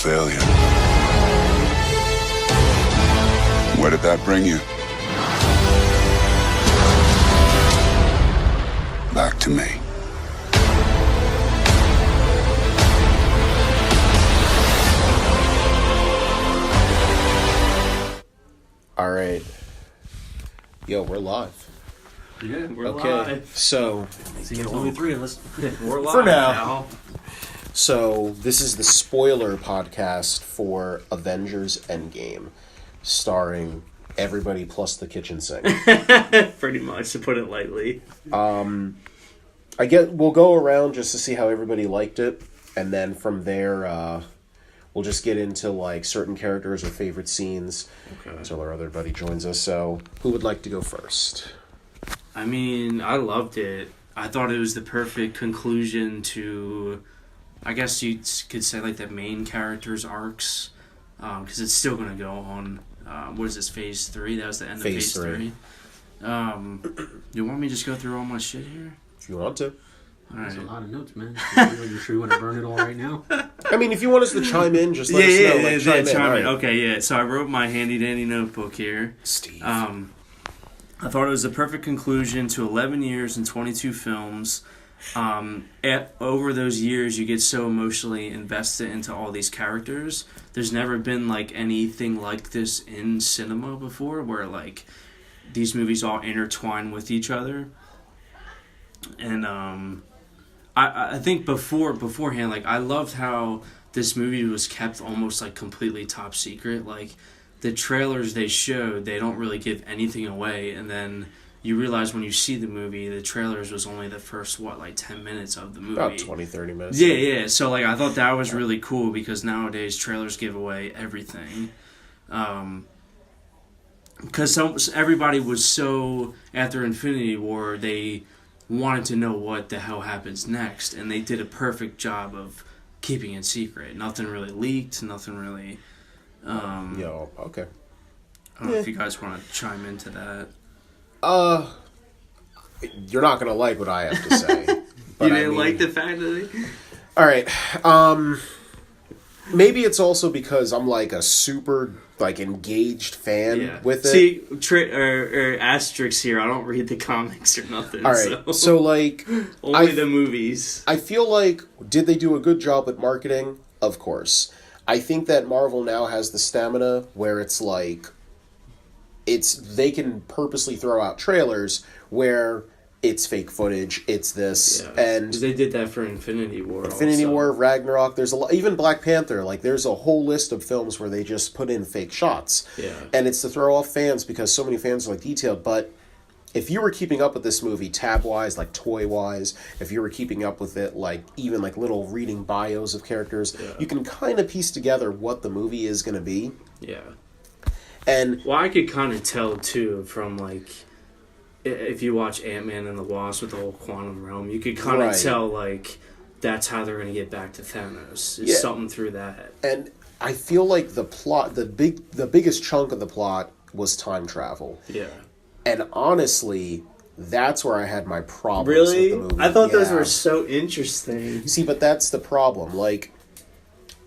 failure. Where did that bring you? Back to me. All right. Yo, we're live. Yeah, we're okay. live. So, There's only three of us. We're live for now. So, this is the spoiler podcast for Avengers Endgame, starring everybody plus the kitchen sink. Pretty much, to put it lightly. We'll go around just to see how everybody liked it, and then from there, we'll just get into like certain characters or favorite scenes until our other buddy joins us. So, who would like to go first? I mean, I loved it. I thought it was the perfect conclusion to, I guess you could say, like the main characters' arcs, because it's still going to go on. What is this, phase 3? That was the end of phase 3. You want me to just go through all my shit here? If you want to. There's a lot of notes, man. You sure you want to burn it all right now? I mean, if you want us to chime in, just let us know. Chime in. Right. Okay, yeah. So I wrote my handy-dandy notebook here. Steve. I thought it was the perfect conclusion to 11 years and 22 films. Over those years, you get so emotionally invested into all these characters. There's never been like anything like this in cinema before, where like these movies all intertwine with each other. And I think beforehand, like I loved how this movie was kept almost like completely top secret. Like the trailers they showed, they don't really give anything away, and then you realize when you see the movie, the trailers was only the first, 10 minutes of the movie. About 20, 30 minutes. Yeah. So, like, I thought that was really cool because nowadays trailers give away everything. Because everybody was so, after Infinity War, they wanted to know what the hell happens next, and they did a perfect job of keeping it secret. Nothing really leaked, nothing really... okay. I don't know if you guys want to chime into that. You're not gonna like what I have to say. But You didn't like the fact that All right. Maybe it's also because I'm like a super engaged fan with it. See, asterisks here. I don't read the comics or nothing. All right. So only the movies. I feel like, did they do a good job with marketing? Of course. I think that Marvel now has the stamina where it's like, they can purposely throw out trailers where it's fake footage, it's this, and they did that for Infinity War. War, Ragnarok. There's a lot, even Black Panther. Like, there's a whole list of films where they just put in fake shots, and it's to throw off fans because so many fans are like detailed. But if you were keeping up with this movie tab wise, like toy wise, if you were keeping up with it, like even like little reading bios of characters, you can kind of piece together what the movie is going to be. Yeah. And I could kind of tell too from like, if you watch Ant-Man and the Wasp with the whole quantum realm, you could kind of tell like that's how they're going to get back to Thanos. It's something through that. And I feel like the plot, the biggest chunk of the plot was time travel. Yeah. And honestly, that's where I had my problems really? with the movie. I thought those were so interesting. See, but that's the problem. Like,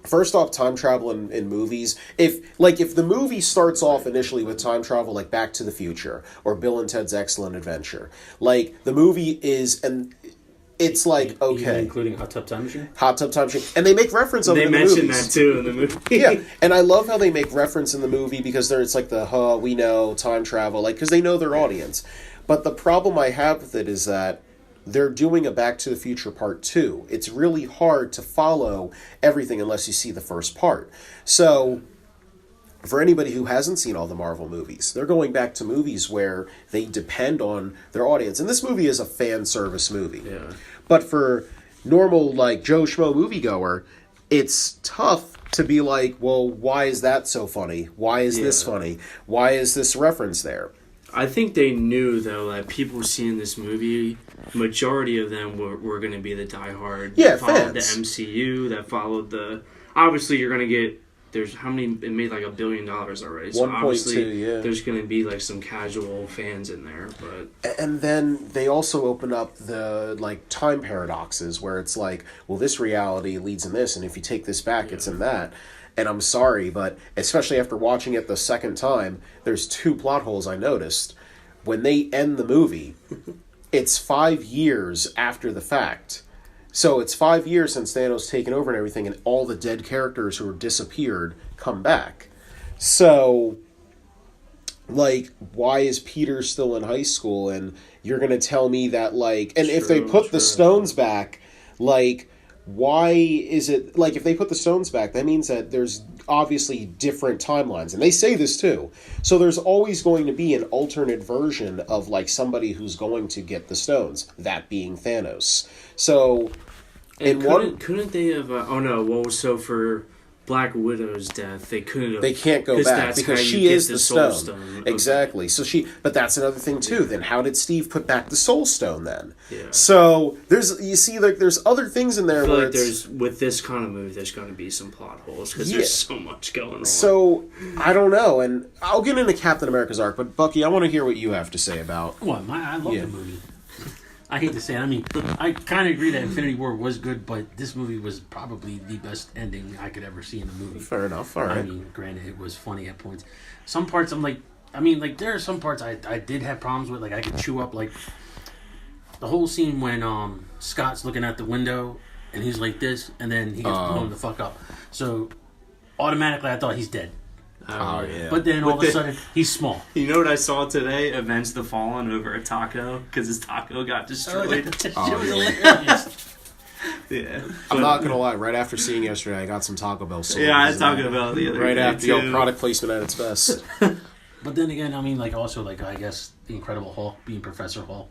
first off, time travel in movies, if the movie starts off initially with time travel, like Back to the Future or Bill and Ted's Excellent Adventure, like the movie is, and it's like, okay, even including Hot Tub Time Machine, and they make reference of it in the movies. They mention that too in the movie. Yeah, and I love how they make reference in the movie because it's like we know time travel, like because they know their audience. But the problem I have with it is that they're doing a Back to the Future Part 2. It's really hard to follow everything unless you see the first part. So, for anybody who hasn't seen all the Marvel movies, they're going back to movies where they depend on their audience. And this movie is a fan service movie. Yeah. But for normal, like, Joe Schmo moviegoer, it's tough to be like, well, why is that so funny? Why is this funny? Why is this reference there? I think they knew, though, that people seeing this movie, majority of them were going to be the diehard. Yeah, followed fans. The MCU, that followed the... Obviously, you're going to get... There's how many... It made like $1 billion already. So 1.2, obviously, yeah. there's going to be like some casual fans in there, but... And then they also open up the, like, time paradoxes where it's like, well, this reality leads in this, and if you take this back, it's in that. And I'm sorry, but especially after watching it the second time, there's 2 plot holes I noticed. When they end the movie, it's 5 years after the fact. So it's 5 years since Thanos taken over and everything, and all the dead characters who were disappeared come back. So, like, why is Peter still in high school? And you're going to tell me that, like... And if they put the stones back, like... Why is it, like, if they put the stones back, that means that there's obviously different timelines. And they say this too. So there's always going to be an alternate version of, like, somebody who's going to get the stones, that being Thanos. So, couldn't they have, so for Black Widow's death, they couldn't have... They can't go back because she is the stone. Exactly. So but that's another thing too. Then how did Steve put back the Soul Stone then? Yeah. So there's other things in there. I feel like with this kind of movie, there's going to be some plot holes because there's so much going on. So I don't know, and I'll get into Captain America's arc, but Bucky, I want to hear what you have to say about. Well, I love the movie. I hate to say it. I mean, I kind of agree that Infinity War was good, but this movie was probably the best ending I could ever see in a movie. Fair enough. All right. I mean, granted, it was funny at points. Some parts, there are some parts I did have problems with. Like, I could chew up, like, the whole scene when Scott's looking out the window, and he's like this, and then he gets blown the fuck up. So, automatically, I thought he's dead. Oh, yeah. But then all of a sudden, he's small. You know what I saw today? Avenge the Fallen over a taco because his taco got destroyed. Hilarious. Yeah. I'm not going to lie. Right after seeing yesterday, I got some Taco Bell. Yeah, I was talking about the other right day after too. Product placement at its best. But then again, I mean, like, also, like, I guess the Incredible Hulk being Professor Hulk.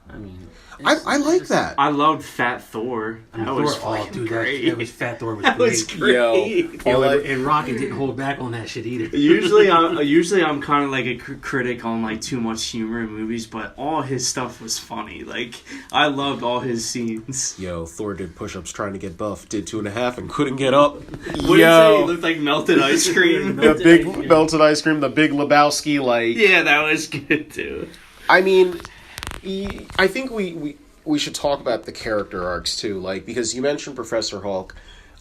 I mean, I like that. I loved Fat Thor. That was fucking great. That was Fat Thor was that great. was great. Yo, and Rocket didn't hold back on that shit either. Usually I'm kind of like a critic on like too much humor in movies, but all his stuff was funny. Like I loved all his scenes. Yo, Thor did push-ups trying to get buff, did 2.5 and couldn't get up. What did you say? He looked like melted ice cream. The big melted ice cream, the big Lebowski, like. Yeah, that was good too. I mean, I think we should talk about the character arcs too, like, because you mentioned Professor Hulk.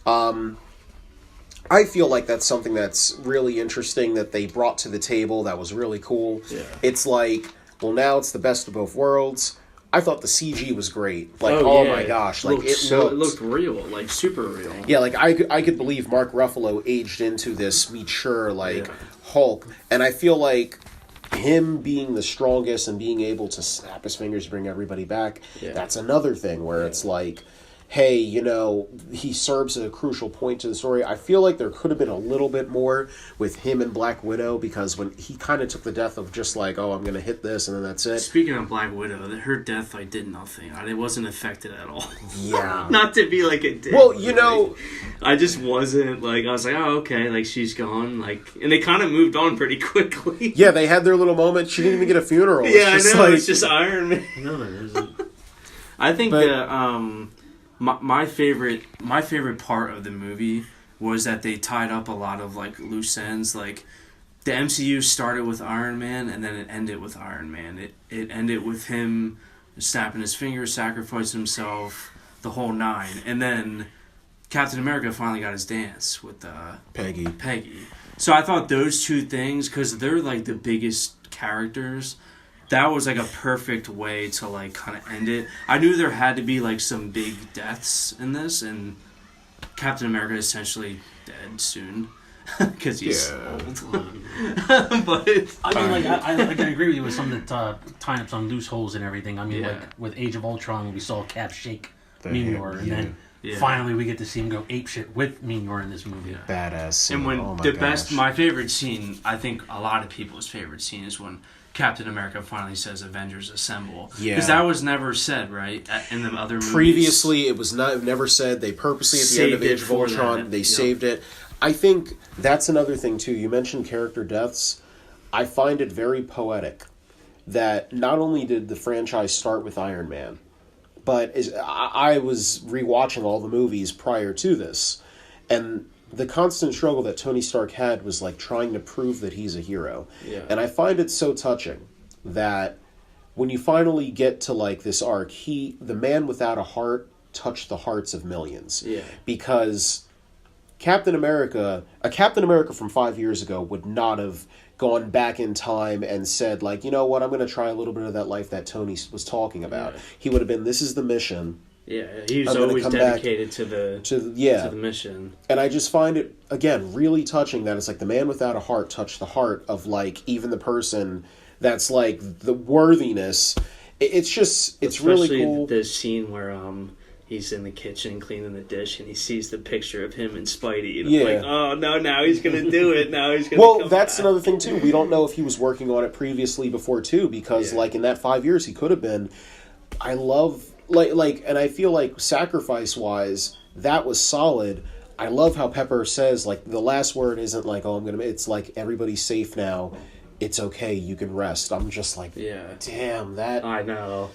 I feel like that's something that's really interesting that they brought to the table that was really cool. Yeah. It's like, well, now it's the best of both worlds. I thought the CG was great. Like, my gosh. Like, it looked real, like super real. Yeah, like I could believe Mark Ruffalo aged into this mature, like, Hulk. And I feel like him being the strongest and being able to snap his fingers to bring everybody back, that's another thing where it's like, hey, you know, he serves a crucial point to the story. I feel like there could have been a little bit more with him and Black Widow, because when he kind of took the death of just like, oh, I'm going to hit this and then that's it. Speaking of Black Widow, her death, I did nothing. It wasn't affected at all. Yeah. Not to be like it did. Well, you know, I just wasn't, like, I was like, oh, okay, like, she's gone, like, and they kind of moved on pretty quickly. Yeah, they had their little moment. She didn't even get a funeral. Yeah, it's just I know, like, it's just Iron Man. No, there isn't. I think my favorite part of the movie was that they tied up a lot of, like, loose ends. Like, the MCU started with Iron Man, and then it ended with Iron Man. It ended with him snapping his fingers, sacrificing himself, the whole nine. And then Captain America finally got his dance with Peggy. So I thought those two things, because they're, like, the biggest characters, that was, like, a perfect way to, like, kind of end it. I knew there had to be, like, some big deaths in this, and Captain America is essentially dead soon. Because he's old. But I mean, like, I can agree with you with some of the tying up some loose holes and everything. I mean, like, with Age of Ultron, we saw Cap shake Meteor, and then finally we get to see him go apeshit with Meteor in this movie. Badass scene. And when my favorite scene, I think a lot of people's favorite scene, is when Captain America finally says Avengers Assemble. Yeah. Because that was never said, right? In the other movies. Previously, it was never said. They purposely, at the end of Age of Ultron, they saved it. I think that's another thing, too. You mentioned character deaths. I find it very poetic that not only did the franchise start with Iron Man, but I was rewatching all the movies prior to this, and the constant struggle that Tony Stark had was like trying to prove that he's a hero. Yeah. And I find it so touching that when you finally get to like this arc, the man without a heart touched the hearts of millions. Yeah. Because Captain America from 5 years ago would not have gone back in time and said, like, you know what, I'm going to try a little bit of that life that Tony was talking about. Yeah. He would have been, this is the mission. Yeah, he was always dedicated to the mission. And I just find it, again, really touching that it's like the man without a heart touched the heart of, like, even the person that's, like, the worthiness. It's just, it's especially really cool. The scene where he's in the kitchen cleaning the dish and he sees the picture of him and Spidey. And I'm like, oh, no, now he's going to do it. Now he's going to Well, that's back. Another thing, too. We don't know if he was working on it previously before, too, because, like, in that 5 years, he could have been. I love... Like, and I feel like sacrifice-wise, that was solid. I love how Pepper says, like, the last word isn't like, oh, it's like, everybody's safe now. It's okay, you can rest. I'm just like, damn, that... I know.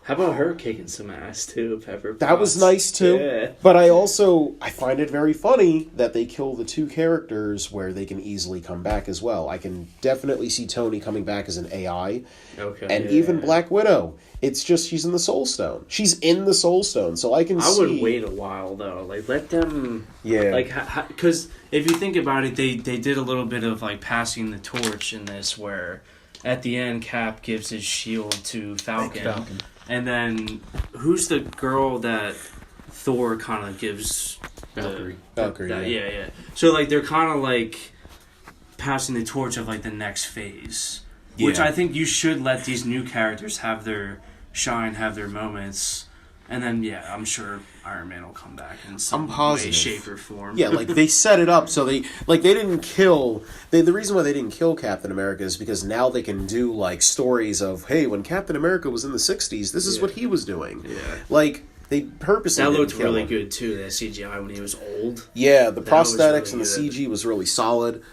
How about her kicking some ass, too, Pepper? That was nice, too. Yeah. But I find it very funny that they kill the two characters where they can easily come back as well. I can definitely see Tony coming back as an AI. Okay. And even Black Widow. It's just she's in the Soul Stone. She's in the Soul Stone, so I can see... I would wait a while, though. Like, let them... Yeah. Like, because if you think about it, they did a little bit of, like, passing the torch in this, where at the end, Cap gives his shield to Falcon. And then, who's the girl that Thor kind of gives... Valkyrie. Yeah. So, like, they're kind of, like, passing the torch of, like, the next phase. Yeah. Which I think you should let these new characters have their shine, have their moments. And then, I'm sure Iron Man will come back in some way, shape, or form. Yeah, like, they set it up so they didn't kill... the reason why they didn't kill Captain America is because now they can do, like, stories of, hey, when Captain America was in the 60s, this is what he was doing. Yeah. Like, they purposely that looked really good, too, that CGI when he was old. Yeah, the prosthetics and the CG was really solid.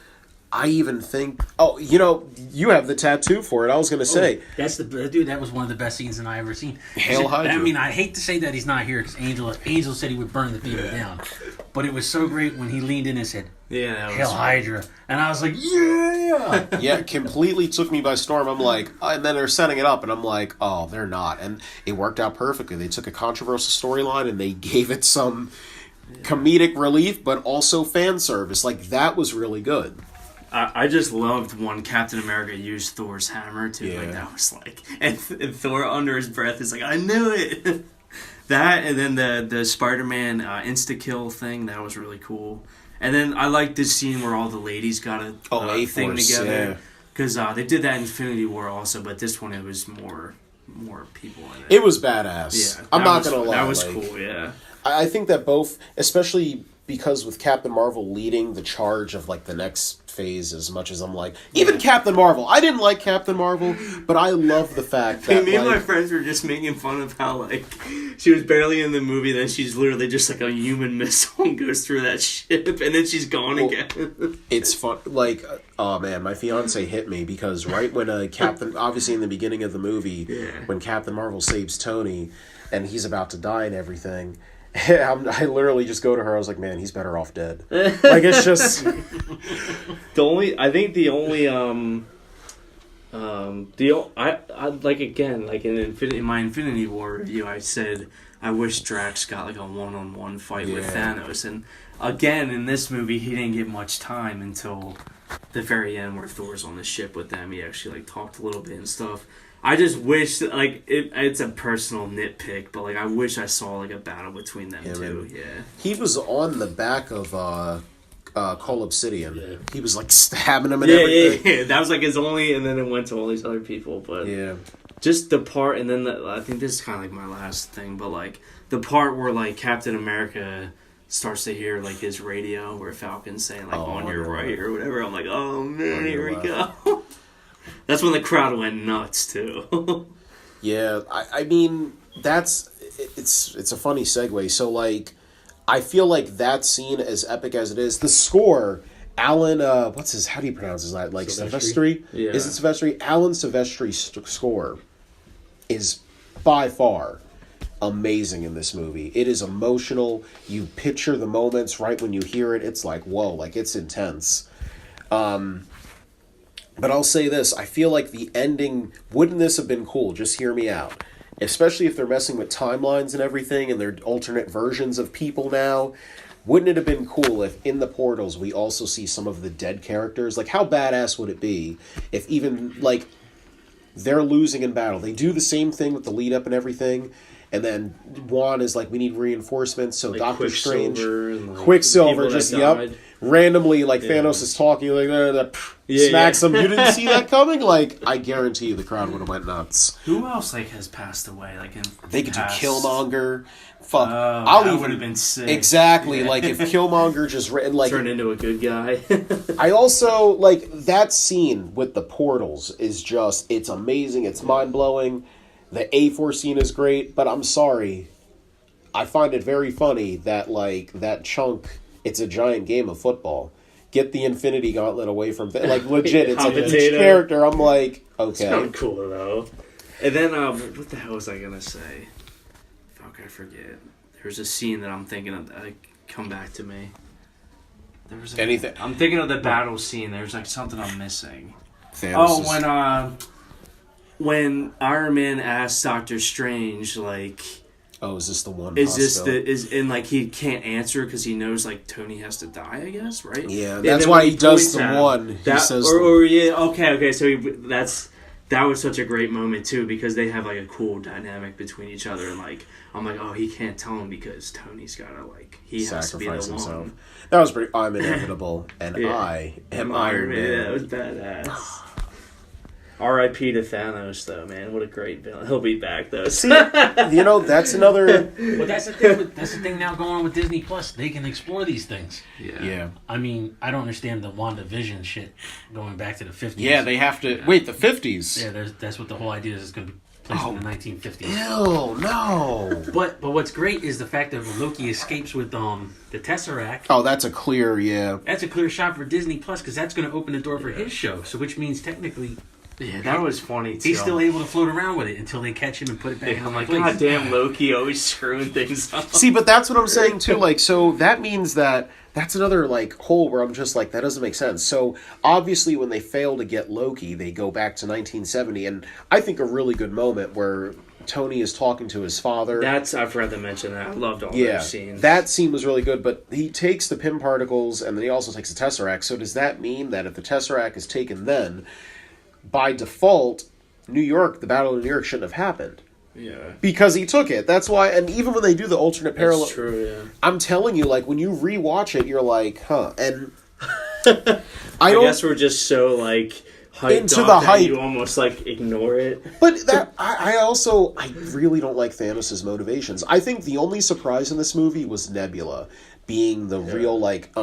I even think... Oh, you have the tattoo for it. I was going to say... That's dude, that was one of the best scenes that I ever seen. Hail Hydra. I mean, I hate to say that he's not here because Angel said he would burn the theater down. But it was so great when he leaned in and said, Hail Hydra. And I was like, yeah! Yeah, completely took me by storm. I'm like... and then they're setting it up, and I'm like, oh, they're not. And it worked out perfectly. They took a controversial storyline, and they gave it some comedic relief, but also fan service. Like, that was really good. I just loved when Captain America used Thor's hammer, too. Yeah. Like, that was like... And Thor, under his breath, is like, I knew it! That, and then the Spider-Man insta-kill thing, that was really cool. And then I liked this scene where all the ladies got a thing together. Because they did that in Infinity War also, but this one, it was more people in it. It was badass. Yeah, I'm not going to lie. That was cool, yeah. I think that both, especially... because with Captain Marvel leading the charge of, like, the next phase, as much as I'm like... Even Captain Marvel! I didn't like Captain Marvel, but I love the fact that, me and my friends were just making fun of how, like, she was barely in the movie, then she's literally just, like, a human missile and goes through that ship, and then she's gone again. It's fun. Like, oh, man, my fiance hit me, because right when Captain... Obviously, in the beginning of the movie, when Captain Marvel saves Tony, and he's about to die and everything... I literally just go to her. I was like, "Man, he's better off dead." Like, it's just in my Infinity War review, I said I wish Drax got like a one-on-one fight with Thanos, and again in this movie he didn't get much time until the very end where Thor's on the ship with them. He actually like talked a little bit and stuff. I just wish, like, it's a personal nitpick, but, like, I wish I saw, like, a battle between them two, He was on the back of Call Obsidian. Yeah. He was, like, stabbing him and everything. Yeah. That was, like, his only, and then it went to all these other people, but... Yeah. Just the part, and then, I think this is kind of, like, my last thing, but, like, the part where, like, Captain America starts to hear, like, his radio where Falcon's saying, like, on your right or whatever, I'm like, oh, man, here we go. That's when the crowd went nuts, too. Yeah, I mean, it's a funny segue. So, like, I feel like that scene, as epic as it is, the score, Alan, how do you pronounce his name? Like, Silvestri? Yeah. Is it Silvestri? Alan Silvestri's score is, by far, amazing in this movie. It is emotional. You picture the moments right when you hear it. It's like, whoa, like, it's intense. But I'll say this, I feel like the ending, wouldn't this have been cool? Just hear me out. Especially if they're messing with timelines and everything, and they're alternate versions of people now. wouldn't it have been cool if in the portals we also see some of the dead characters? Like, how badass would it be if even, like, they're losing in battle. They do the same thing with the lead up and everything, and then Juan is like, we need reinforcements, so like Doctor Strange... Quicksilver just, randomly, like, Thanos is talking, like, smacks him. You didn't see that coming? Like, I guarantee you the crowd would have went nuts. Who else, like, has passed away? Like, they could do Killmonger. Fuck. That would have been sick. Exactly. Like, if Killmonger just like turned into a good guy. I also, like, that scene with the portals is just, it's amazing. It's mind-blowing. The A4 scene is great, but I'm sorry. I find it very funny that, like, that chunk, it's a giant game of football. Get the Infinity Gauntlet away from... like, legit, it's like each character. I'm like, okay. Sound cooler, though. And then, what the hell was I going to say? I forget. There's a scene that I'm thinking of that come back to me. There was anything. I'm thinking of the battle scene. There's like something I'm missing. When Iron Man asks Doctor Strange, like, oh, is this the one? And like he can't answer because he knows like Tony has to die, I guess, right? Yeah, that's why he does the one. That, he says okay. So that was such a great moment too because they have like a cool dynamic between each other and like I'm like, oh, he can't tell him because Tony's gotta like he has to be the himself. One. That was pretty. I'm inevitable, and I am Iron Man. That was badass. R.I.P. to Thanos, though, man. What a great villain. He'll be back, though. That's another... Well, that's the thing. That's the thing now going on with Disney Plus. They can explore these things. Yeah. I mean, I don't understand the WandaVision shit going back to the 50s. Yeah, they have to... Yeah. Wait, the 50s? Yeah, that's what the whole idea is. It's going to be placed in the 1950s. Ew, no. But what's great is the fact that Loki escapes with the Tesseract. Oh, that's a clear, That's a clear shot for Disney Plus because that's going to open the door for his show. So which means technically... Yeah, that was funny, too. He's still able to float around with it until they catch him and put it back in the place. God damn Loki always screwing things up. See, but that's what I'm saying, too. Like, so that means that that's another, like, hole where I'm just like, that doesn't make sense. So, obviously, when they fail to get Loki, they go back to 1970. And I think a really good moment where Tony is talking to his father. I forgot to mention that. I loved all those scenes. That scene was really good, but he takes the Pym particles, and then he also takes the Tesseract. So, does that mean that if the Tesseract is taken then... by default, the Battle of New York shouldn't have happened. Yeah. Because he took it. That's why, and even when they do the alternate parallel... That's true, yeah. I'm telling you, like, when you rewatch it, you're like, huh. And I guess we're just so, like, hyped into the hype. You almost, like, ignore it. But that, I really don't like Thanos' motivations. I think the only surprise in this movie was Nebula being the real, like,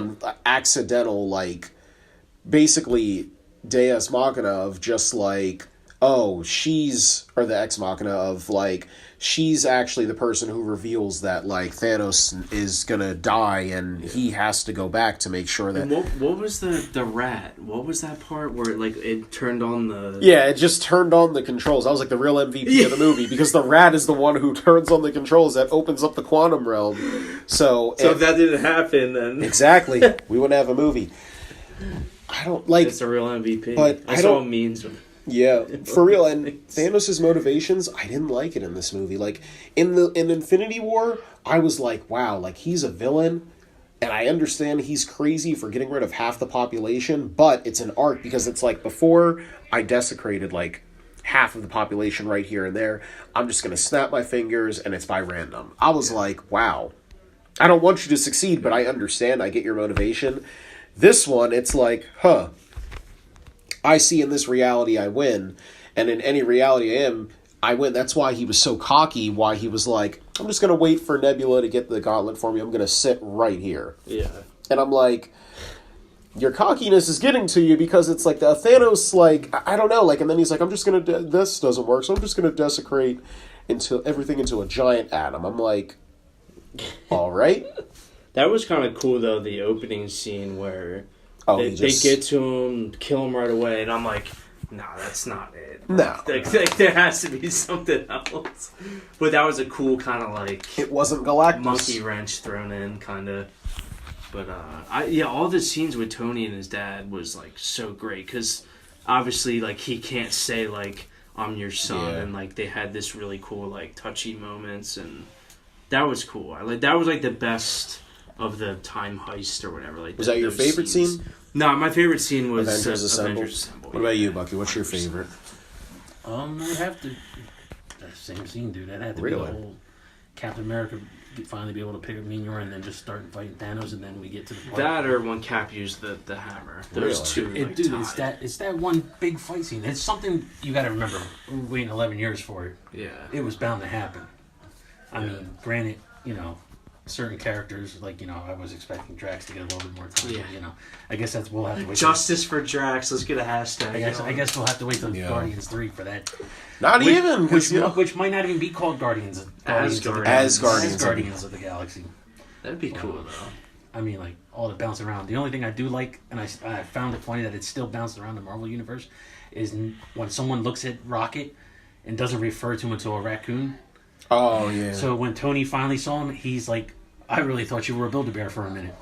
accidental, like, basically... Deus Machina of just like, oh, or the Ex Machina of like, she's actually the person who reveals that like Thanos is gonna die and he has to go back to make sure that... And what was the rat? What was that part where like it turned on the... Yeah, it just turned on the controls. That was like the real MVP of the movie because the rat is the one who turns on the controls that opens up the quantum realm. So if that didn't happen, then... Exactly. We wouldn't have a movie. I don't like... It's a real MVP. But I saw memes. Yeah, for real. And Thanos' motivations, I didn't like it in this movie. Like, in Infinity War, I was like, wow, like, he's a villain. And I understand he's crazy for getting rid of half the population. But it's an arc because it's like, before I desecrated, like, half of the population right here and there, I'm just going to snap my fingers and it's by random. I was like, wow. I don't want you to succeed, but I understand. I get your motivation. This one, it's like, I see in this reality I win, and in any reality I win. That's why he was so cocky, why he was like, I'm just going to wait for Nebula to get the gauntlet for me, I'm going to sit right here. Yeah. And I'm like, your cockiness is getting to you because it's like the Thanos, like, I don't know, like, and then he's like, I'm just going to, this doesn't work, so I'm just going to desecrate everything into a giant atom. I'm like, all right. That was kind of cool, though, the opening scene where they get to him, kill him right away, and I'm like, no, that's not it. No. Like, there has to be something else. But that was a cool kind of, like... It wasn't Galactus. Monkey wrench thrown in, kind of. But, all the scenes with Tony and his dad was, like, so great, because obviously, like, he can't say, like, I'm your son, and, like, they had this really cool, like, touchy moments, and that was cool. That was, like, the best... of the time heist or whatever. Like, Was that your favorite scene? No, my favorite scene was Avengers Assemble. Avengers Assemble. What about you, Bucky? What's your favorite? I have to. That same scene, dude. That had to be Really? the whole Captain America finally be able to pick up Mjolnir and then just start fighting Thanos, and then we get to the part. That or when Cap used the hammer. Those two, like, Dude, tied. it's that one big fight scene. It's something you got to remember. We're waiting 11 years for it. Yeah. It was bound to happen. I mean, granted, certain characters, like, I was expecting Drax to get a little bit more time. Yeah. But, I guess we'll have to wait. Justice for Drax. Let's get a hashtag. I guess we'll have to wait till Guardians 3 for that. Which might not even be called Guardians of the Galaxy. That'd be cool, though. I mean, like, all the bouncing around. The only thing I do like, and I found it funny that it's still bouncing around the Marvel Universe, is when someone looks at Rocket and doesn't refer to him until a raccoon. Oh, yeah. So when Tony finally saw him, he's like, I really thought you were a Build-A-Bear for a minute.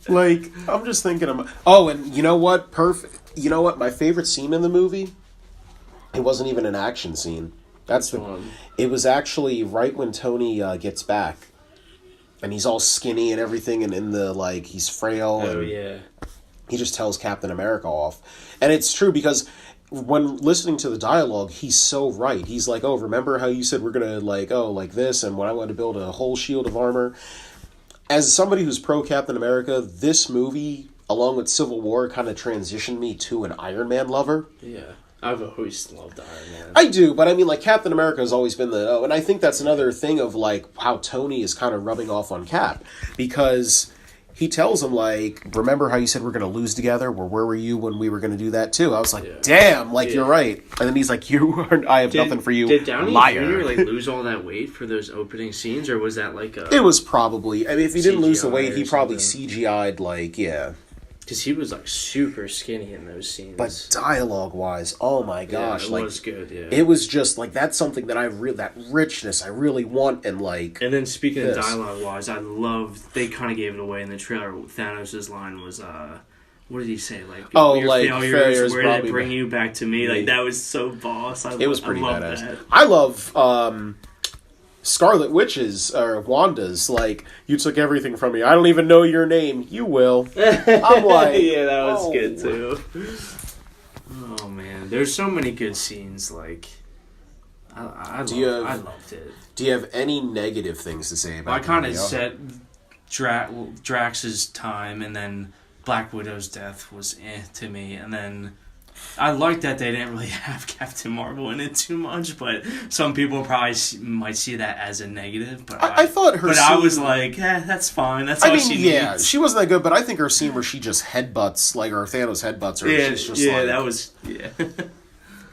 Like, I'm just thinking oh, and you know what? You know what? My favorite scene in the movie, it wasn't even an action scene. That's the one. It was actually right when Tony gets back. And he's all skinny and everything, and in the, like, he's frail. Oh, and yeah. He just tells Captain America off. And it's true, because when listening to the dialogue, he's so right. He's like, oh, remember how you said we're going to, like, like this, and when I want to build a whole shield of armor? As somebody who's pro-Captain America, this movie, along with Civil War, kind of transitioned me to an Iron Man lover. Yeah. I've always loved Iron Man. I do, but I mean, like, Captain America has always been and I think that's another thing of, like, how Tony is kind of rubbing off on Cap, because he tells him, like, remember how you said we're going to lose together? Well, where were you when we were going to do that, too? I was like, damn, like, you're right. And then he's like, I have nothing for you, Did Downey liar. Jr., like, lose all that weight for those opening scenes, or was that, like, It was probably, I mean, if he didn't lose the weight, CGI he probably or CGI'd, like, yeah. Because he was, like, super skinny in those scenes. But dialogue-wise, oh my gosh. It like, was good, yeah. It was just, like, that's something that that richness I really want, and, like... And then speaking of dialogue-wise, I loved, they kind of gave it away in the trailer. Thanos' line was, what did he say? Like, failures, where did it bring you back to me? Like, that was so boss. It was pretty badass. That. I love, Scarlet Witch's, or Wanda's, like, you took everything from me. I don't even know your name. You will. I'm like... yeah, that was good, too. Oh, man. There's so many good scenes, like... I loved it. Do you have any negative things to say about I kind of said Drax's time, and then Black Widow's death was to me, and then... I like that they didn't really have Captain Marvel in it too much, but some people probably might see that as a negative. But I thought her. But I was like, that's fine. That's all she needs. She wasn't that good, but I think her scene where she just headbutts, like, or Thanos headbutts her. Yeah, she's just that was.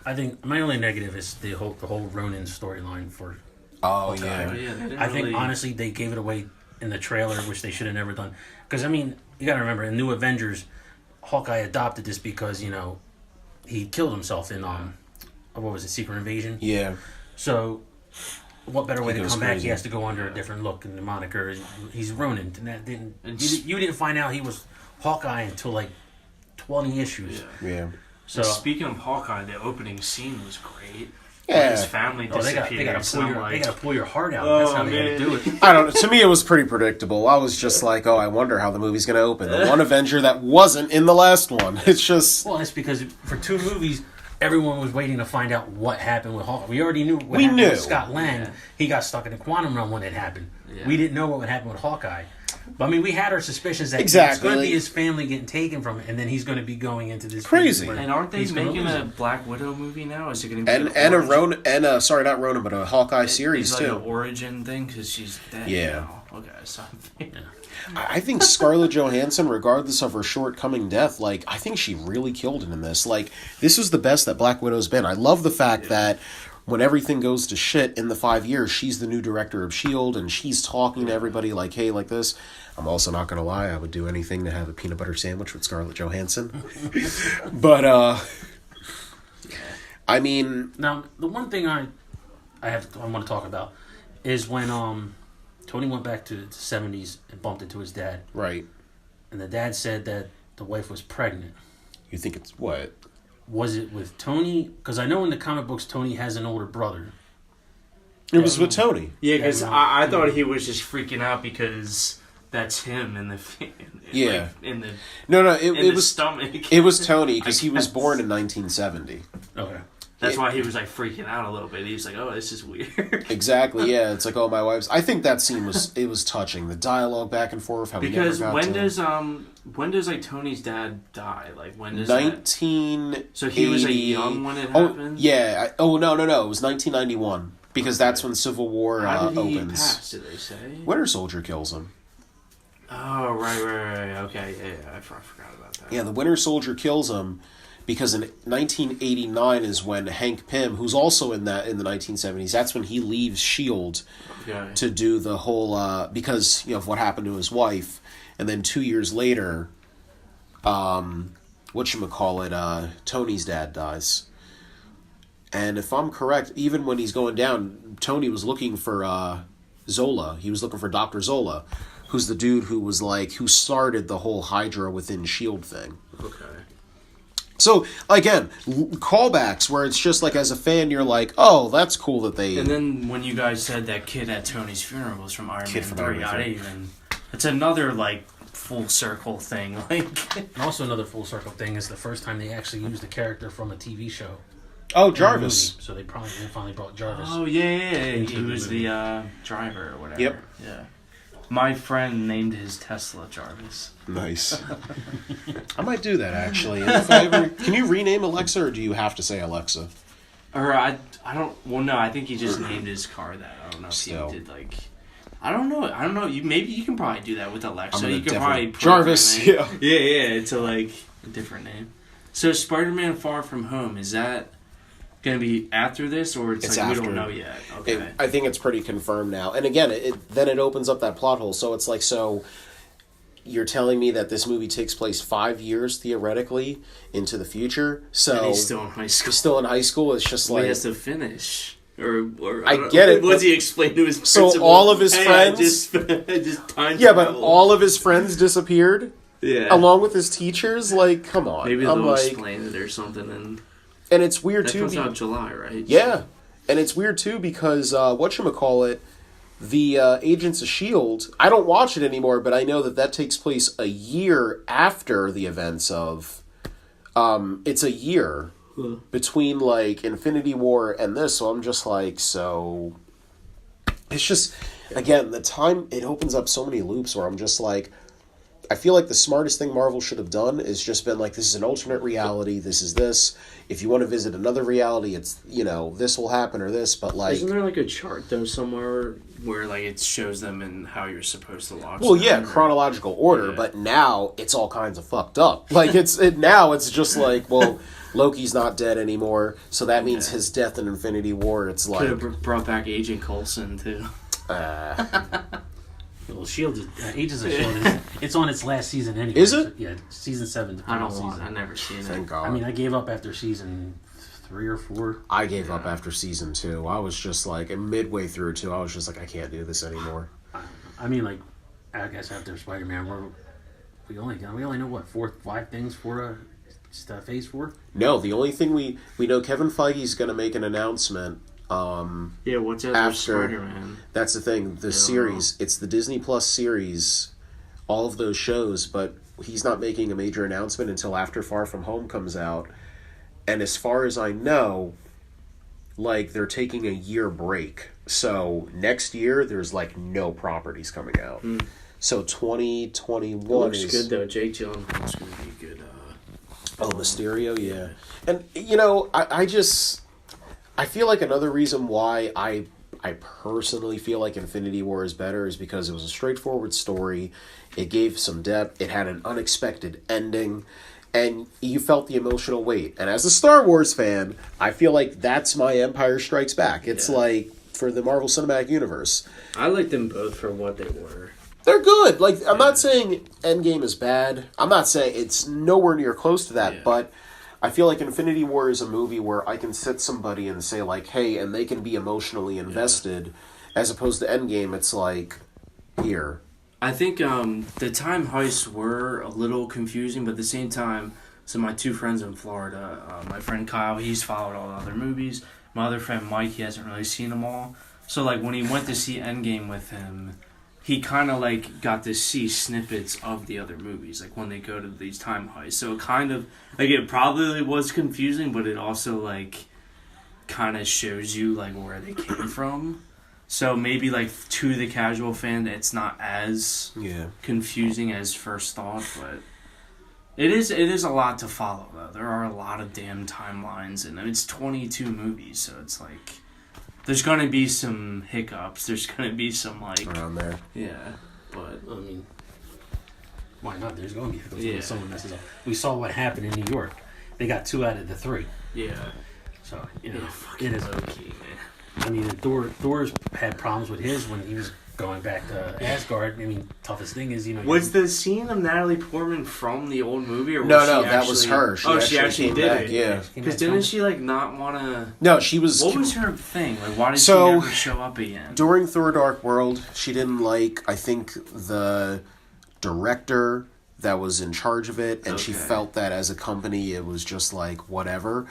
I think my only negative is the whole Ronin storyline for. Oh Hawkeye. yeah. I think honestly they gave it away in the trailer, which they should have never done. Because I mean, you got to remember in New Avengers, Hawkeye adopted this because he killed himself in what was it, Secret Invasion? Yeah. So, what better way to come back? Crazy. He has to go under a different look, and the moniker he's Ronin. And that you didn't find out he was Hawkeye until like 20 issues. Yeah. So speaking of Hawkeye, the opening scene was great. Yeah. His family disappeared. They gotta pull your heart out. That's how they gotta do it. I don't know. To me, it was pretty predictable. I was just like, I wonder how the movie's going to open. The one Avenger that wasn't in the last one. It's just... Well, it's because for 2 movies, everyone was waiting to find out what happened with Hawkeye. We already knew what happened with Scott Lang. Yeah. He got stuck in the quantum realm when it happened. Yeah. We didn't know what would happen with Hawkeye. But I mean, we had our suspicions that it's going to be his family getting taken from it, and then he's going to be going into this crazy. And aren't they making a Black Widow movie now? Is it going to be not Ronin, but a Hawkeye series like too? An origin thing because she's dead. Yeah. Now. Okay, so I think Scarlett Johansson, regardless of her shortcoming death, like, I think she really killed it in this. Like, this is the best that Black Widow's been. I love the fact that when everything goes to shit in the 5 years, she's the new director of S.H.I.E.L.D. and she's talking to everybody like, hey, like this. I'm also not going to lie, I would do anything to have a peanut butter sandwich with Scarlett Johansson. But, I mean... Now, the one thing I want to talk about is when Tony went back to the 70s and bumped into his dad. Right. And the dad said that the wife was pregnant. You think it's what? Was it with Tony? Because I know in the comic books, Tony has an older brother. It was with Tony. Yeah, because I thought he was just freaking out because that's him in the Yeah. in the No, in it the was stomach. It was Tony because he was guess. born in 1970. Okay. That's why he was like freaking out a little bit. He was like, "Oh, this is weird." Exactly. Yeah, it's like, oh, my wife's. I think that scene was touching. The dialogue back and forth. How Because we never got when does like Tony's dad die? Like when does 1980. So he was like young when it Oh happened. yeah. No. It was 1991 because that's when Civil War How did he opens. pass? Did they say? Winter Soldier kills him. Oh right. Okay, yeah. I forgot about that. Yeah, the Winter Soldier kills him because in 1989 is when Hank Pym, who's also in the 1970s, that's when he leaves Shield Okay. to do the whole because of what happened to his wife, and then 2 years later, Tony's dad dies. And if I'm correct, even when he's going down, Tony was looking for Zola. He was looking for Dr. Zola, who's the dude who started the whole Hydra within Shield thing. Okay. So, again, callbacks where it's just like, as a fan, you're like, oh, that's cool that they... And then when you guys said that kid at Tony's funeral was from Iron Man from 3, Iron Man 3. I didn't even... It's another, like, full circle thing. Like, And also another full circle thing is the first time they actually used a character from a TV show. Oh, in the Jarvis. movie. So they finally brought Jarvis. oh, yeah. Into He the was movie. the driver or whatever. Yep. Yeah. My friend named his Tesla Jarvis. Nice. I might do that, actually. And if I ever, can you rename Alexa, or do you have to say Alexa? Or I don't... Well, no, I think he just named his car that. I don't know if Still. he did, like... I don't know. Maybe you can probably do that with Alexa. I'm You gonna can probably definitely... Jarvis, program yeah. it. Yeah, to like a different name. So Spider-Man Far From Home, is that going to be after this, or it's like after. we don't know yet? Okay. I think it's pretty confirmed now. And again, then it opens up that plot hole. So it's like, you're telling me that this movie takes place 5 years, theoretically, into the future? So and he's still in high school. He's still in high school. It's just He like... has to finish. Or I don't get know. it, What does but- he explain to his So principal? all of his Hey, friends- I just time Yeah, but traveled. all of his friends disappeared, yeah. along with his teachers? Like, come on. Maybe I'm they'll like... explain it or something. And And it's weird, that too. comes out July, right? Yeah. And it's weird, too, because, whatchamacallit, the Agents of S.H.I.E.L.D., I don't watch it anymore, but I know that takes place a year after the events of... it's a year between, like, Infinity War and this, so I'm just like, so... It's just, again, the time, it opens up so many loops where I'm just like... I feel like the smartest thing Marvel should have done is just been like, this is an alternate reality, this is this. If you want to visit another reality, it's, this will happen or this, but like... Isn't there like a chart though somewhere where like it shows them and how you're supposed to watch Well, them, yeah, or- chronological order, Yeah. but now it's all kinds of fucked up. Like, now it's just like, well, Loki's not dead anymore, so that means his death in Infinity War, it's like... Could have brought back Agent Coulson too. Well, Shield, Agents of Shield, it's on its last season anyway. Is it? Yeah, season 7. I don't season. want. I never seen Thank it. God. I mean, I gave up after season 3 or 4. I gave up after season 2. I was just like, and midway through 2, I was just like, I can't do this anymore. I mean, like, I guess after Spider-Man, we only know what 5 things for Phase 4. No, the only thing we know, Kevin Feige's going to make an announcement. Yeah, what's after Spider-Man? That's the thing. The series, it's the Disney Plus series, all of those shows, but he's not making a major announcement until after Far From Home comes out. And as far as I know, like, they're taking a year break. So next year, there's like no properties coming out. So 2021 Looks is good though. Jake Gyllenhaal's gonna be good. Oh, Mysterio, yeah. And, I feel like another reason why I personally feel like Infinity War is better is because it was a straightforward story. It gave some depth. It had an unexpected ending. And you felt the emotional weight. And as a Star Wars fan, I feel like that's my Empire Strikes Back. It's like, for the Marvel Cinematic Universe. I like them both for what they were. They're good. Like, I'm not saying Endgame is bad. I'm not saying it's nowhere near close to that, but I feel like Infinity War is a movie where I can sit somebody and say, like, hey, and they can be emotionally invested, as opposed to Endgame, it's like, here. I think the time heists were a little confusing, but at the same time, so my 2 friends in Florida, my friend Kyle, he's followed all the other movies. My other friend Mike, he hasn't really seen them all. So, like, when he went to see Endgame with him, he kind of like got to see snippets of the other movies, like when they go to these time heists. So it kind of like it probably was confusing, but it also like kind of shows you like where they came from. So maybe like to the casual fan, it's not as confusing as first thought, but it is a lot to follow though. There are a lot of damn timelines, and it's 22 movies, so it's like. There's gonna be some hiccups. There's gonna be some like around there. Yeah, but I mean, why not? There's gonna be hiccups when someone messes up. We saw what happened in New York. They got 2 out of the 3. Yeah. So It is Loki, man. I mean, Thor's had problems with his when he was going back to Asgard. I mean, toughest thing is Was the scene of Natalie Portman from the old movie, or was No, she that was her. She actually came did back, it. yeah. Because didn't she like not want to? No, she was. What was her thing? Like, why did she never show up again? During Thor: Dark World, she didn't like. I think the director that was in charge of it, and she felt that as a company, it was just like whatever.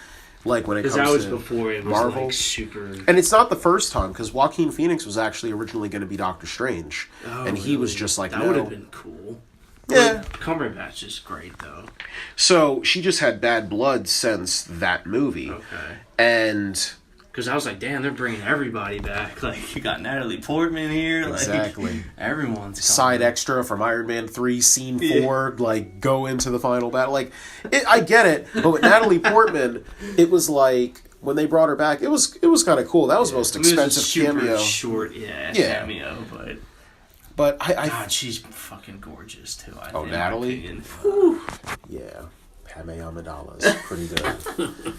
Like when it comes that was to before it was Marvel, like super. And it's not the first time because Joaquin Phoenix was actually originally going to be Doctor Strange, and he was just like, that would have been cool. Yeah, Cumberbatch is great though. So she just had bad blood since that movie. Okay. And because I was like, damn, they're bringing everybody back. Like you got Natalie Portman here. Exactly. Like, everyone's side extra from Iron Man 3 scene 4. Like go into the final battle. Like I get it, but with Natalie Portman, it was like when they brought her back, it was kind of cool. That was the most expensive cameo. Short, cameo, but I God, she's fucking gorgeous too. I think, Natalie. Yeah, Padme Amidala's pretty good.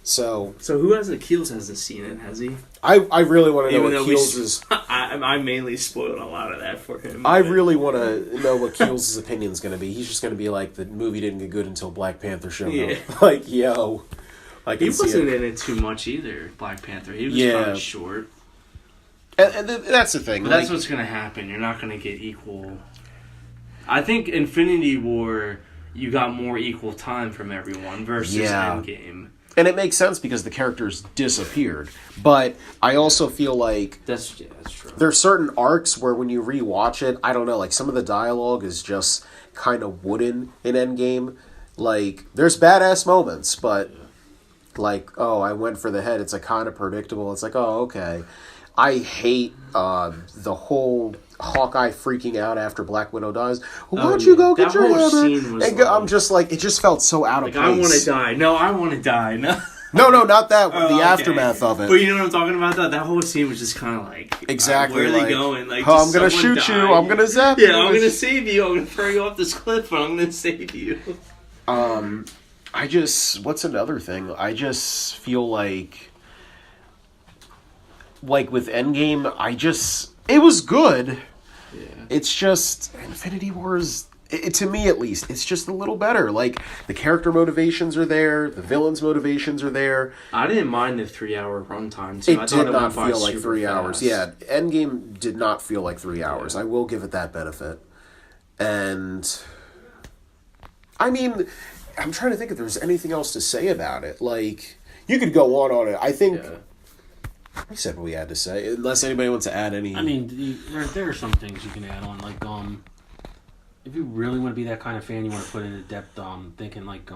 So who hasn't? Keels hasn't seen it, has he? I really want to know what Keels is. I mainly spoiled a lot of that for him. I really want to know what Keels' opinion is going to be. He's just going to be like, the movie didn't get good until Black Panther showed up. Like, yo. He wasn't in it too much either, Black Panther. He was kind of short. And that's the thing. But that's what's going to happen. You're not going to get equal... I think Infinity War, you got more equal time from everyone versus Endgame. And it makes sense because the characters disappeared. But I also feel like... That's true. There are certain arcs where when you rewatch it, I don't know, like some of the dialogue is just kind of wooden in Endgame. Like, there's badass moments, but like, oh, I went for the head. It's like kind of predictable. It's like, oh, okay. I hate the whole Hawkeye freaking out after Black Widow dies. Why don't you go get your hammer? I'm just like, it just felt so out of place. I want to die. No, I want to die. No. No, not that. The aftermath of it. But you know what I'm talking about? Though? That whole scene was just kind of like... Exactly. Where are they going? Like, I'm going to shoot you. I'm going to zap you. Yeah, I'm going to save you. I'm going to throw you off this cliff, but I'm going to save you. What's another thing? I just feel like with Endgame, it was good. Yeah. It's just, Infinity War is... to me, at least, it's just a little better. Like, the character motivations are there. The villains' motivations are there. I didn't mind the 3-hour runtime, too. It did not feel like 3 hours. Yeah, Endgame did not feel like 3 hours. I will give it that benefit. And, I mean, I'm trying to think if there's anything else to say about it. Like, you could go on it. I think... Yeah. We said what we had to say. Unless anybody wants to add any... I mean, there are some things you can add on. Like, if you really want to be that kind of fan, you want to put into depth, thinking like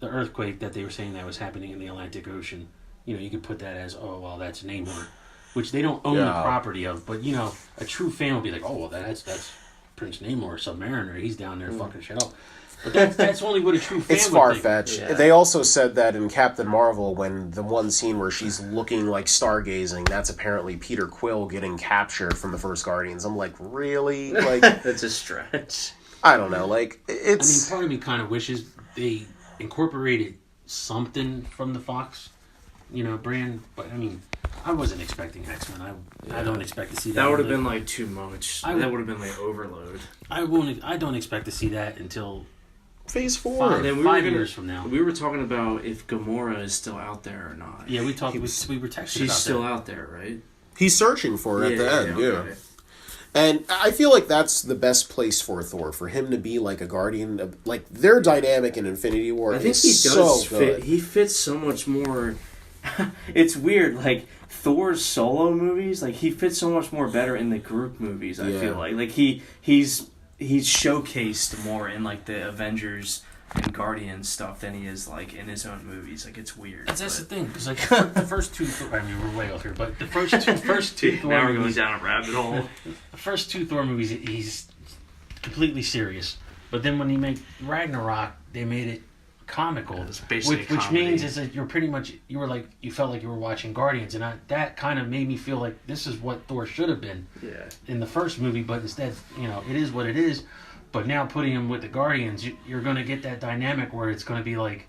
the earthquake that they were saying that was happening in the Atlantic Ocean. You know, you could put that as, oh, well, that's Namor, which they don't own the property of. But, you know, a true fan will be like, oh, well, that's Prince Namor, Submariner. He's down there fucking shit up. But that's only what a true fan It's would far-fetched. think. Yeah. They also said that in Captain Marvel, when the one scene where she's looking like stargazing, that's apparently Peter Quill getting captured from the first Guardians. I'm like, really? Like, that's a stretch. I don't know. Like, it's... I mean, part of me kind of wishes they incorporated something from the Fox, brand. But, I mean, I wasn't expecting X-Men. I don't expect to see that. That would have been, like, too much. That would have been, like, overload. I don't expect to see that until... Phase 4. And then 5 years from now. We were talking about if Gamora is still out there or not. Yeah, we talked. We were texting about that. She's still out there, right? He's searching for her at the end, okay. And I feel like that's the best place for Thor, for him to be like a guardian of, like, their dynamic in Infinity War. I think he does fit. He fits so much more. it's weird. Like Thor's solo movies, like he fits so much more better in the group movies. I feel like he's showcased more in like the Avengers and Guardians stuff than he is like in his own movies. Like it's weird. That's the thing, because like the first two. I mean, we're way off here, but the first two Thor now we're going movies, down a rabbit hole. the first two Thor movies, he's completely serious. But then when he made Ragnarok, they made it comical, It's basically which means is that you're pretty much you felt like you were watching Guardians, and that kind of made me feel like this is what Thor should have been in the first movie, but instead, it is what it is. But now putting him with the Guardians, you're going to get that dynamic where it's going to be like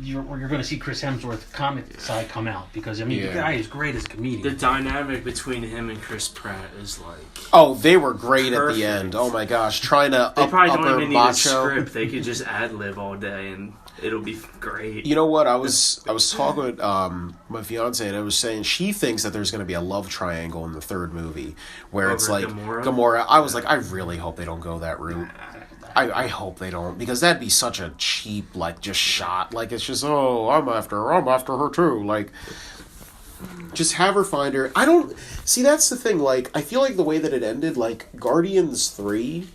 you're going to see Chris Hemsworth's comic side come out, because the guy is great as a comedian. The dynamic between him and Chris Pratt is like they were great at the end. Oh my gosh, trying to they probably don't even need macho. a script. They could just ad-lib all day and it'll be great. You know what? I was talking with my fiance, and I was saying she thinks that there's going to be a love triangle in the third movie where it's like Gamora. I was like, I really hope they don't go that route. I hope they don't, because that'd be such a cheap, like, just shot. Like, it's just, I'm after her too. Like, just have her find her. I don't... See, that's the thing. Like, I feel like the way that it ended, like, Guardians 3,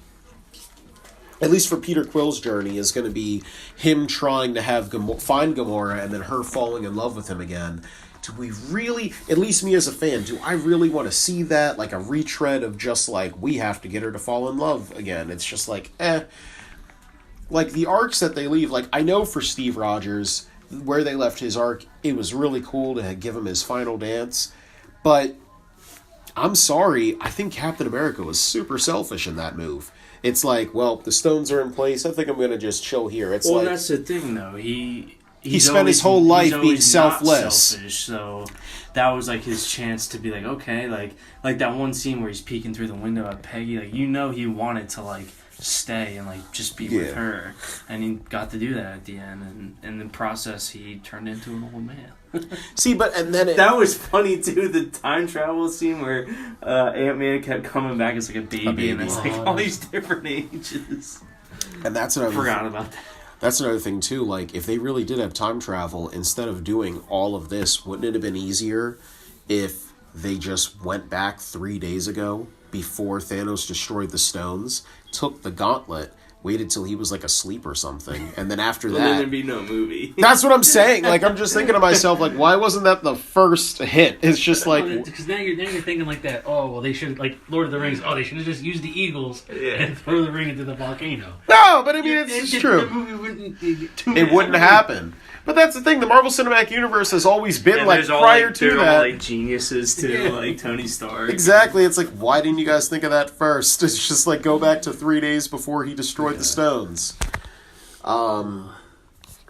at least for Peter Quill's journey, is going to be him trying to find Gamora and then her falling in love with him again. Do we really, at least me as a fan, do I really want to see that? Like a retread of just like, we have to get her to fall in love again. It's just like, Like the arcs that they leave, like I know for Steve Rogers, where they left his arc, it was really cool to give him his final dance. But I'm sorry, I think Captain America was super selfish in that move. It's like, well, the stones are in place. I think I'm going to just chill here. It's like, that's the thing, though. He spent his whole life being selfless. Selfish, so that was like his chance to be like, okay, like that one scene where he's peeking through the window at Peggy. Like, he wanted to like stay and like just be with her, and he got to do that at the end. And in the process, he turned into an old man. See, and then that was funny too. The time travel scene where Ant-Man kept coming back as like a baby. And it's like all these different ages. And that's what I forgot about that. That's another thing, too. Like, if they really did have time travel, instead of doing all of this, wouldn't it have been easier if they just went back 3 days ago, before Thanos destroyed the stones, took the gauntlet, waited till he was, like, asleep or something, and then after that... then there'd be no movie. That's what I'm saying. Like, I'm just thinking to myself, like, why wasn't that the first hit? It's just like... Because now you're thinking like that, they should, like, Lord of the Rings, they should have just used the eagles and throw the ring into the volcano. No, but I mean, it's true. The movie wouldn't happen. But that's the thing, the Marvel Cinematic Universe has always been, like, prior to that... all, like, geniuses, too, like Tony Stark. Exactly, it's like, why didn't you guys think of that first? It's just like, go back to 3 days before he destroyed the stones.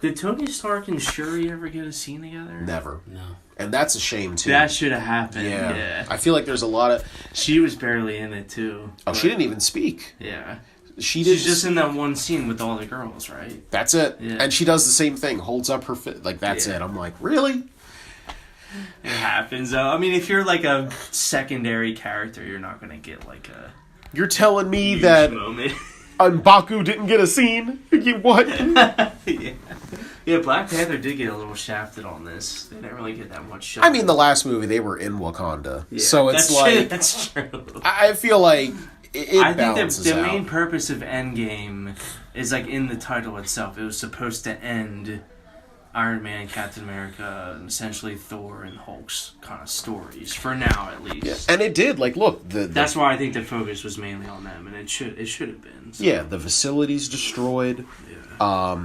Did Tony Stark and Shuri ever get a scene together? Never. No. And that's a shame, too. That should have happened, yeah. I feel like there's a lot of... She was barely in it, too. Oh, she didn't even speak. Yeah. She's just in that one scene with all the girls, right? That's it. Yeah. And she does the same thing, holds up her like, that's it. I'm like, really? It happens, though. I mean, if you're like a secondary character, you're not going to get like a... You're telling me that moment. M'Baku didn't get a scene? What? Yeah, Black Panther did get a little shafted on this. They didn't really get that much shot. I mean, the last movie, they were in Wakanda. Yeah, so it's like... That's true. I feel like... I think the main purpose of Endgame is like in the title itself. It was supposed to end Iron Man, Captain America, essentially Thor and Hulk's kind of stories for now, at least. Yeah. And it did. Like, look, that's why I think the focus was mainly on them, and it should have been. So. Yeah, the facility's destroyed. Yeah.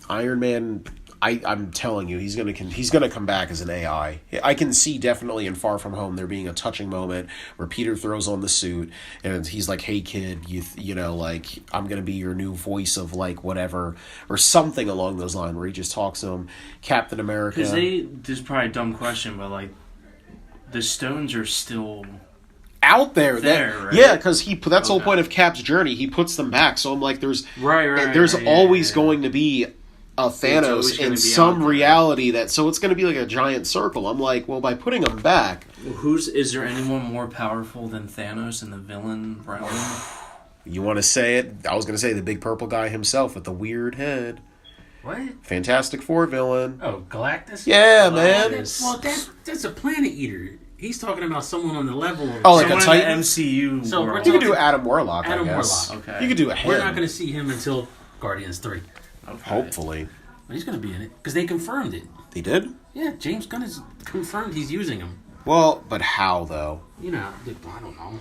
Iron Man. I'm telling you, he's gonna come back as an AI. I can see definitely in Far From Home there being a touching moment where Peter throws on the suit and he's like, "Hey kid, you know, like I'm gonna be your new voice of like whatever," or something along those lines, where he just talks to him. Captain America. Because this is probably a dumb question, but like the stones are still out there, right? Yeah, because that's the whole point of Cap's journey. He puts them back, so I'm like, there's always going to be a Thanos in some reality so it's going to be like a giant circle. I'm like, well, by putting them back... Is there anyone more powerful than Thanos in the villain realm? You want to say it? I was going to say the big purple guy himself with the weird head. What? Fantastic Four villain. Oh, Galactus? Yeah, Galactus. man. Well, that's a planet eater. He's talking about someone on the level of... Oh, like a Someone in Titan? the MCU So we're world. You could do Adam Warlock, Adam I guess. Warlock. Okay. You could do a We're him. not going to see him until Guardians 3. Okay. Hopefully. But he's going to be in it. Because they confirmed it. They did? Yeah, James Gunn has confirmed he's using him. Well, but how, though? You know, I don't know.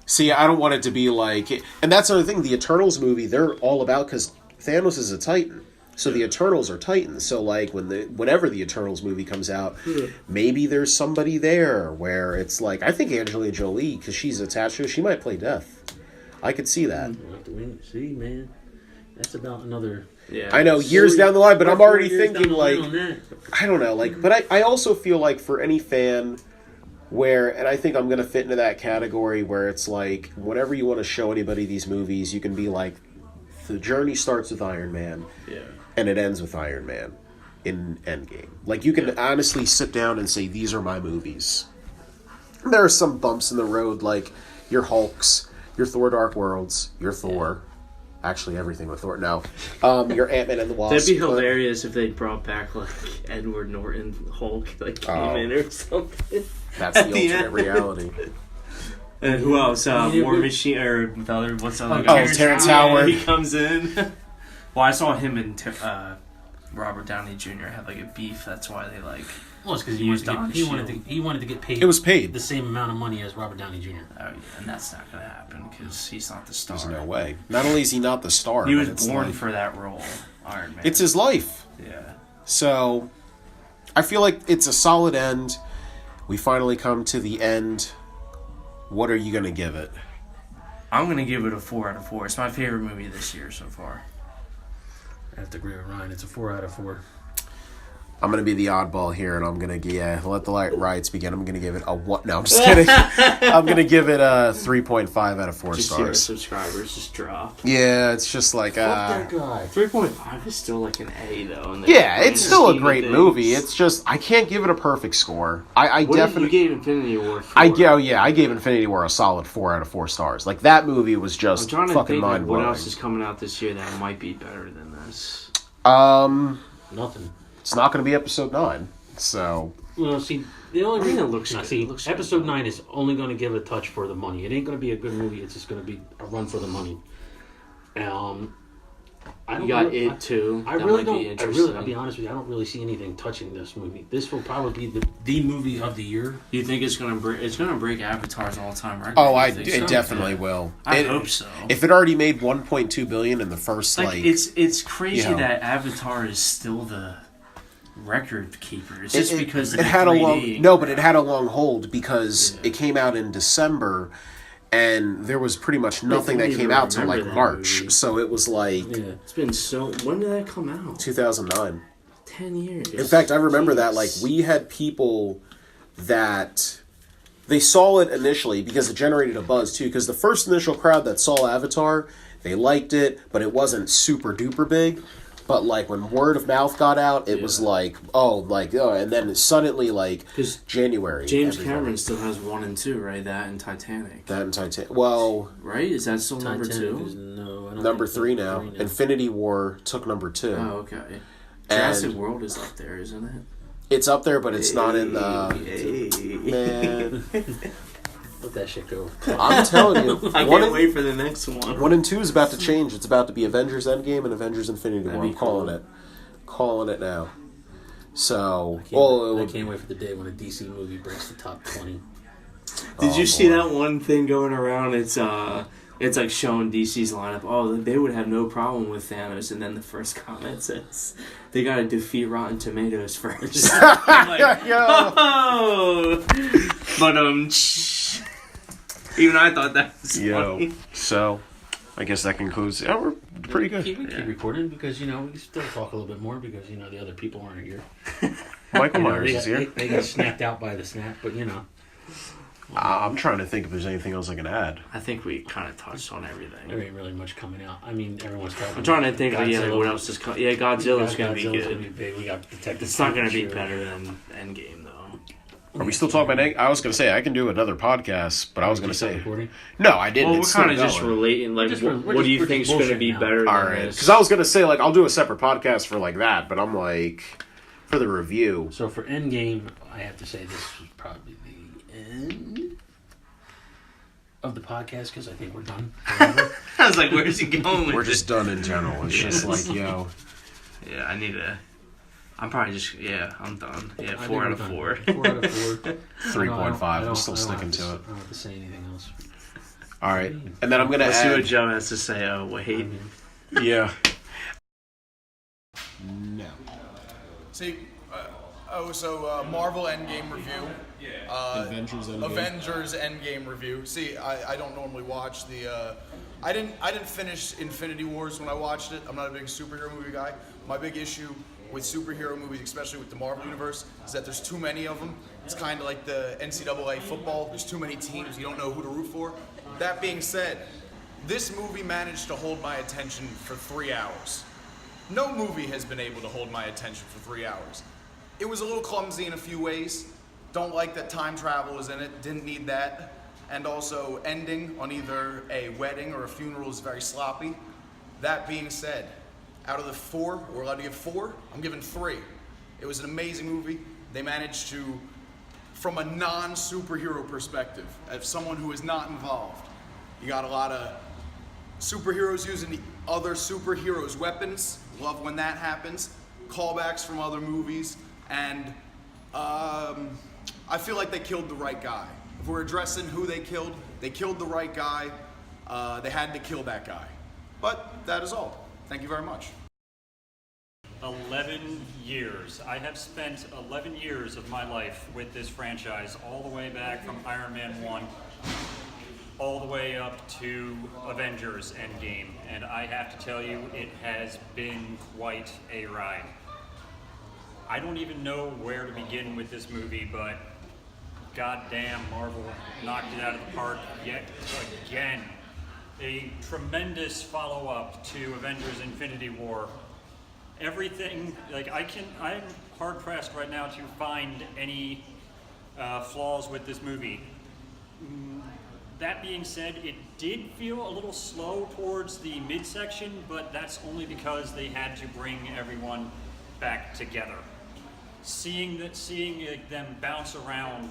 See, I don't want it to be like... And that's another thing. The Eternals movie, they're all about... Because Thanos is a Titan. So the Eternals are Titans. So, like, whenever the Eternals movie comes out, maybe there's somebody there where it's like... I think Angelina Jolie, because she's attached to it, she might play Death. I could see that. We'll have to wait and see, man. That's about another... Yeah. I know, years down the line, but I'm already thinking, like... On that. I don't know, like... But I also feel like for any fan where... And I think I'm going to fit into that category where it's like... Whenever you want to show anybody these movies, you can be like... The journey starts with Iron Man. Yeah. And it ends with Iron Man in Endgame. Like, you can honestly sit down and say, these are my movies. And there are some bumps in the road, like your Hulks, your Thor Dark Worlds, your Thor. Actually, everything with Thor. No. Your Ant-Man and the Wasp. That'd be hilarious if they brought back, like, Edward Norton Hulk, like, came in or something. That's the alternate reality. And who else? War Machine, or what's the other guy? Terrence Howard. He comes in. Well, I saw him and Robert Downey Jr. have like a beef. That's why they like. Well, it's because he wanted to get paid. It was paid the same amount of money as Robert Downey Jr. Oh yeah, and that's not gonna happen because he's not the star. There's no way. Not only is he not the star, He was but it's born like, for that role, Iron Man. it's his life. Yeah. So, I feel like it's a solid end. We finally come to the end. What are you gonna give it? I'm gonna give it a 4 out of 4. It's my favorite movie this year so far. I have to agree with Ryan. It's a 4 out of 4. I'm going to be the oddball here, and I'm going to let the riots begin. I'm going to give it a what? No, I'm just kidding. I'm going to give it a 3.5 out of 4 Just see our stars. subscribers just drop. Yeah, it's just like... Fuck that guy. 3.5 is still like an A though. In the yeah, grand it's still a scheme of great things. movie. It's just... I can't give it a perfect score. I What definitely... did you gave Infinity War for? I gave Infinity War a solid 4 out of 4 stars. Like, that movie was I'm just trying to fucking think of what mind-blowing. else is coming out this year that might be better than this. Nothing. It's not going to be episode 9, so... Well, see, the only reason it looks good. see, It looks episode good. 9 is only going to give a touch for the money. It ain't going to be a good movie. It's just going to be a run for the money. I You got it too. I That really might be don't. interesting. I'll be honest with you. I don't really see anything touching this movie. This will probably be the movie of the year. You think it's gonna break Avatar's all-time record? Oh, You think it so? definitely will. I hope so. If it already made $1.2 billion in the first, like... it's crazy you know. that Avatar is still the record keeper. It's just because it of had the a 3D. long... No, but it had a long hold because it came out in December... And there was pretty much nothing that don't came even out till like remember that March. movie. So it was like Yeah. It's been so... When did that come out? 2009. 10 years. In fact, I remember that like we had people that they saw it initially because it generated a buzz too. Because the first initial crowd that saw Avatar, they liked it, but it wasn't super duper big. But like when word of mouth got out, it was like, and then suddenly like 'Cause January. James everybody- Cameron still has 1 and 2, right? That and Titanic. That and Titanic. Well, Right? Is that still number Titanic is 2? no, I don't number think 3 so. now. Infinity War took number 2. Oh, okay. Jurassic World is up there, isn't it? It's up there, but it's not in the... Hey. Man, Let that shit go. I'm telling you. I one can't and, wait for the next one. 1 and 2 is about to change. It's about to be Avengers Endgame and Avengers Infinity War. That'd I'm be calling cool. it. Calling it now. So... I can't wait for the day when a DC movie breaks the top 20. Did you see boy. that one thing going around? It's like showing DC's lineup. Oh, they would have no problem with Thanos, and then the first comment says they got to defeat Rotten Tomatoes first. I'm like, oh, but even I thought that was funny. So, I guess that concludes... Yeah, we're pretty good. We keep recording because, we can still talk a little bit more because, the other people aren't here. Michael Myers they is got, here. They got snapped out by the snap, but, I'm trying to think if there's anything else I can add. I think we kind of touched on there everything. ain't really much coming out. I mean, everyone's talking. I'm trying to think of Godzilla. what else is coming. Godzilla's going to be Godzilla's good. gonna be big. We got Detective It's not going to be Pikachu. better than Endgame, though. Are we still talking about? I was gonna say I can do another podcast, but I was gonna say recording. no, I didn't. Well, we're It's kind of still just going. relating. Like, We're what do you just think's going to be bullshitting now. better All than right, this? because I was gonna say like I'll do a separate podcast for like that, but I'm like for the review. So for Endgame, I have to say this was probably the end of the podcast because I think we're done. I was like, where's he going with We're this? just done in general. It's just like yo. Yeah, I need to. I'm probably just. Yeah, I'm done. Yeah, I 4 think out we're of done. 4. 4 out of 4. 3.5. I'm I'm still sticking to it. I don't have to say anything else. All right, and then I'm gonna Let's see what add. Joe has to say. Oh, wait. Yeah. No. See, Marvel Endgame review. Avengers Endgame review. See, I don't normally watch the. I didn't finish Infinity Wars when I watched it. I'm not a big superhero movie guy. My big issue with superhero movies, especially with the Marvel universe, is that there's too many of them. It's kind of like the NCAA football. There's too many teams. You don't know who to root for. That being said, this movie managed to hold my attention for 3 hours. No movie has been able to hold my attention for 3 hours. It was a little clumsy in a few ways. Don't like that time travel is in it. Didn't need that. And also, ending on either a wedding or a funeral is very sloppy. That being said, out of the 4, we're allowed to give 4, I'm giving 3. It was an amazing movie. They managed to, from a non-superhero perspective, as someone who is not involved, you got a lot of superheroes using the other superheroes' weapons. Love when that happens. Callbacks from other movies. And I feel like they killed the right guy. If we're addressing who they killed the right guy. They had to kill that guy. But that is all. Thank you very much. 11 years. I have spent 11 years of my life with this franchise, all the way back from Iron Man 1, all the way up to Avengers Endgame. And I have to tell you, it has been quite a ride. I don't even know where to begin with this movie, but goddamn, Marvel knocked it out of the park yet again. A tremendous follow-up to Avengers Infinity War. Everything, like I'm hard-pressed right now to find any flaws with this movie. That being said, it did feel a little slow towards the midsection, but that's only because they had to bring everyone back together. Seeing them bounce around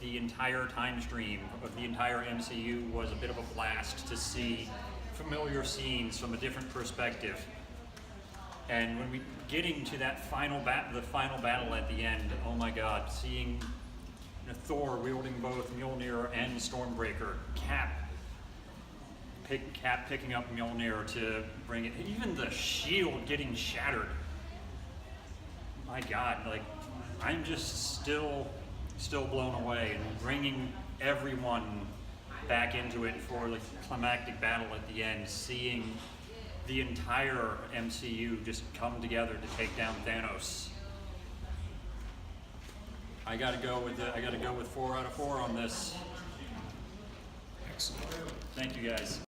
the entire time stream of the entire MCU was a bit of a blast to see familiar scenes from a different perspective. And when we getting to that the final battle at the end, oh my God, seeing Thor wielding both Mjolnir and Stormbreaker, Cap picking up Mjolnir to bring it, even the shield getting shattered. My God, like I'm just still blown away, and bringing everyone back into it for the climactic battle at the end, seeing the entire MCU just come together to take down Thanos. I gotta go with 4 out of 4 on this. Excellent. Thank you guys.